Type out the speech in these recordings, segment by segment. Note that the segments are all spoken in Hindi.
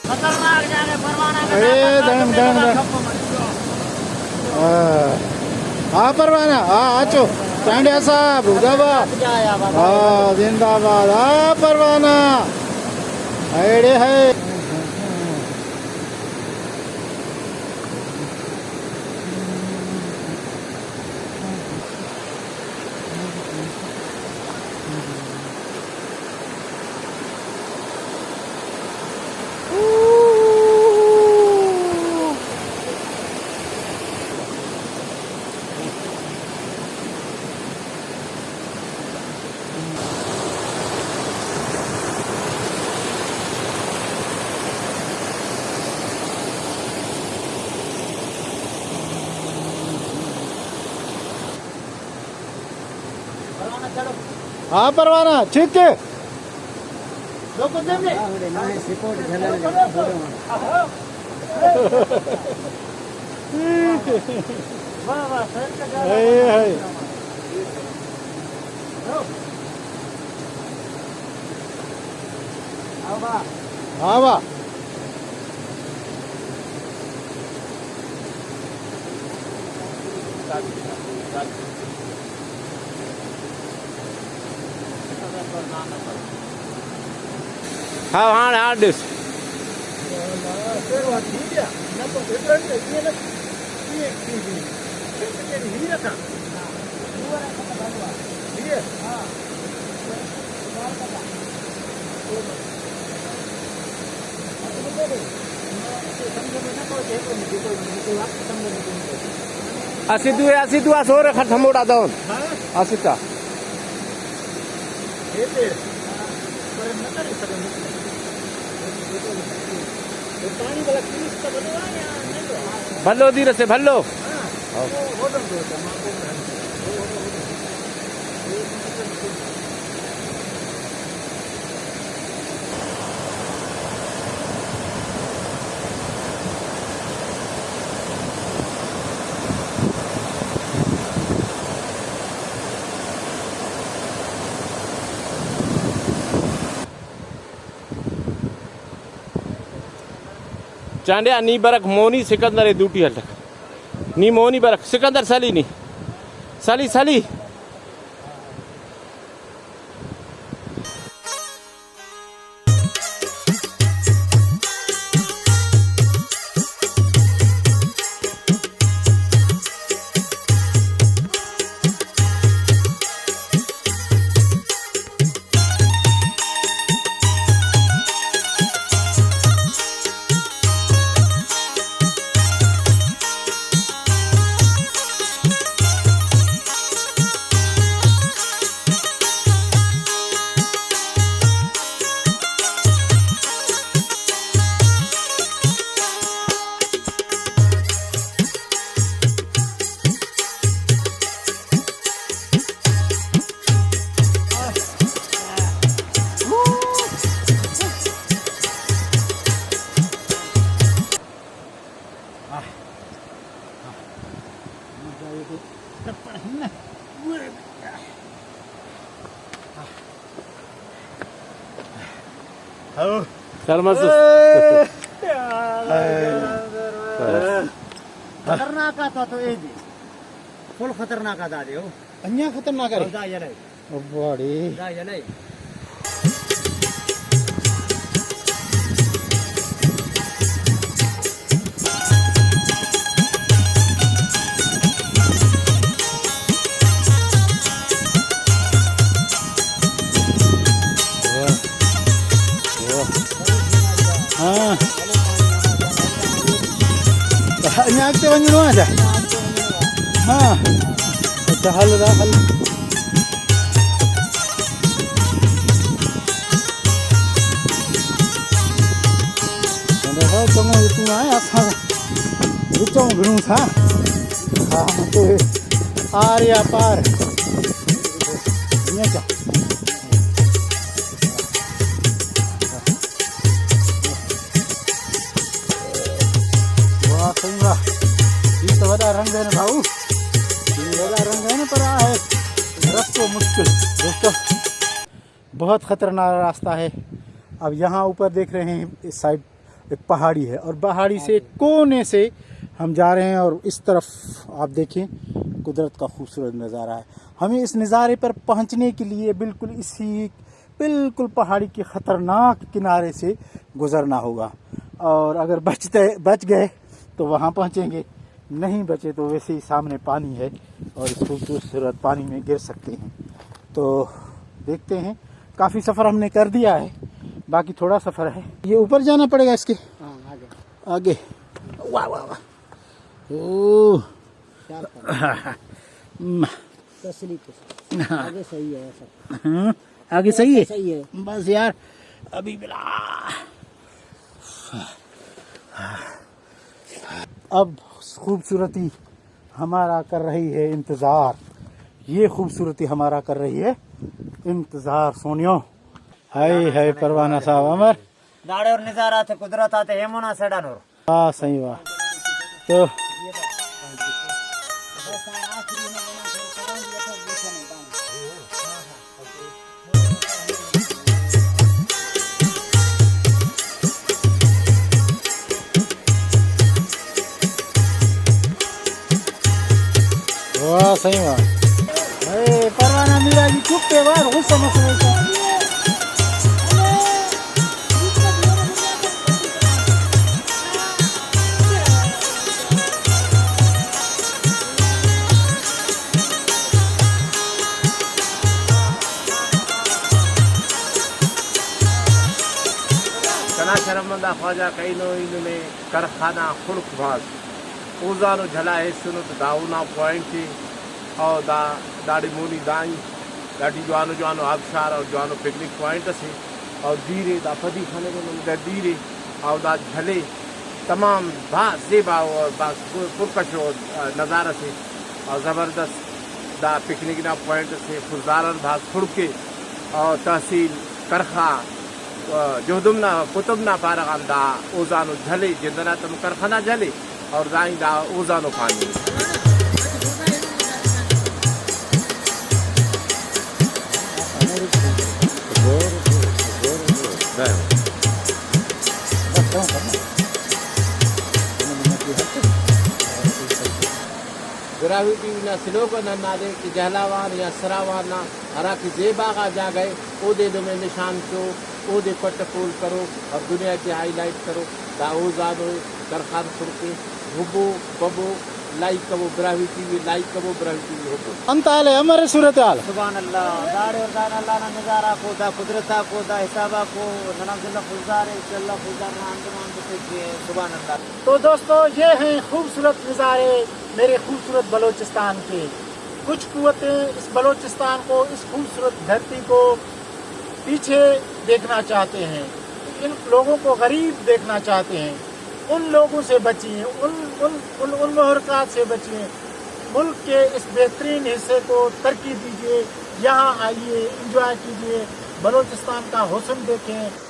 खतरनाक जाने परवाना अरे दम दम हाँ परवाना हाँ आचो चांडिया साहब जिंदाबाद हाँ जिंदाबाद हाँ परवाना अरे है हाँ परवाना ठीक है हाँ वाह हाँ हाँ हाँ डिस asitu sore kan hamoda daun asita भल्लो धीरे से भल्लो चांडिया नी बरक मोनी सिकंदर दूटी हल नी मोनी बरक सिकंदर सली नी सली सली खतरनाक तो ये फुल खतरनाक दादे हो अन्या खतरनाक है जा ये बड़ी जा ये हाँ अन्या के वंजनो आजा हाँ अच्छा हल दा हल देखो तुम तू आया था रुचों घणो था हाँ तो आर या पार ये क्या वाह सही वाह ये तो बड़ा रंग है ना भाऊ ये बड़ा रंग है ना पर है रास्ता मुश्किल दोस्तों बहुत ख़तरनाक रास्ता है। अब यहाँ ऊपर देख रहे हैं इस साइड एक पहाड़ी है और पहाड़ी से कोने से हम जा रहे हैं और इस तरफ आप देखें कुदरत का खूबसूरत नज़ारा है। हमें इस नज़ारे पर पहुंचने के लिए बिल्कुल पहाड़ी के ख़तरनाक किनारे से गुज़रना होगा और अगर बच गए तो वहाँ पहुँचेंगे, नहीं बचे तो वैसे ही सामने पानी है और इस खूबसूरत पानी में गिर सकते हैं। तो देखते हैं, काफ़ी सफ़र हमने कर दिया है, बाकी थोड़ा सफ़र है। ये ऊपर जाना पड़ेगा इसके आगे। वाह वाह वाह, ओह आगे सही है ऐसा। आगे सही है, सही है। बस यार अभी मिला। अब खूबसूरती हमारा कर रही है इंतज़ार, ये खूबसूरती हमारा कर रही है इंतज़ार। सोनियो हाय परवाना साहब अमर दाड़े और नजारा थे कुदरत आते हेमोना सेडान और वाह सही वाह। तो वाह सही वाह। अरे परवाना मीरा जी चुप पे बार हो समझ रहे थे। कना शर्मंदा ख्वाजा कई नो इनमें कारखाना खुर्क भास ओजानो झला है सुनो तो दाऊना पॉइंट थी और दाड़ी मोनी दाई ॾाढी जवानो आबशार और जवानो पिकनिक पॉइंट से और धीरे दा पदी खाने को मंदिर धीरे और दा झले तमाम जेबा और पुरकश नज़ारा से और ज़बरदस्त दा पिकनिक ना पॉइंट से फुजारन भाग खुड़के और तहसील करखा जोहदुमना कुतुबना पारगान दा ओजानो झले जिंदना तम करखाना झले और दाई दा ओजानो पानी ग्राविटी ना सिलोक ना दे कि जहलावान या सरावान ना हरा कि जेबागा जा गए ओदे दो में निशान चो ओदे पट पूल करो और दुनिया की हाईलाइट करो दाऊजानो करखान खुरके हुबो बबो लाइक कबो ग्राविटी लाइक कबो ग्राविटी हुबो अंताले अमर सूरत हाल सुभान अल्लाह दाड़े और दान अल्लाह ना नजारा को दा कुदरता को दा हिसाबा को ननाजुल्लाह फुजारे चल्ला फुजार ना अंदमान के सुभान अल्लाह। तो दोस्तों ये हैं खूबसूरत नज़ारे मेरे खूबसूरत बलोचिस्तान के। कुछ कुव्वतें इस बलोचिस्तान को, इस खूबसूरत धरती को पीछे देखना चाहते हैं, इन लोगों को गरीब देखना चाहते हैं। उन लोगों से बचिए, उन मुहरकात से बचिए। मुल्क के इस बेहतरीन हिस्से को तरक्की दीजिए, यहाँ आइए, एंजॉय कीजिए, बलोचिस्तान का हुस्न देखें।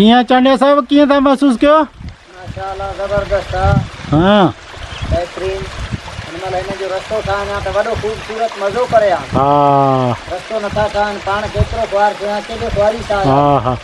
कीअं चांडिया साहिब कीअं था महसूस कयो? माशाअल्लाह ज़बरदस्त आहे। हाँ बहितरीन हिनमहिल हिन जो रस्तो ठाहिनि त वॾो ख़ूबसूरत मज़ो करे आहे। हाँ रस्तो नथा ठाहिनि पाण केतिरो ख़्वार कयां केॾो ख़्वारी सां हाँ हाँ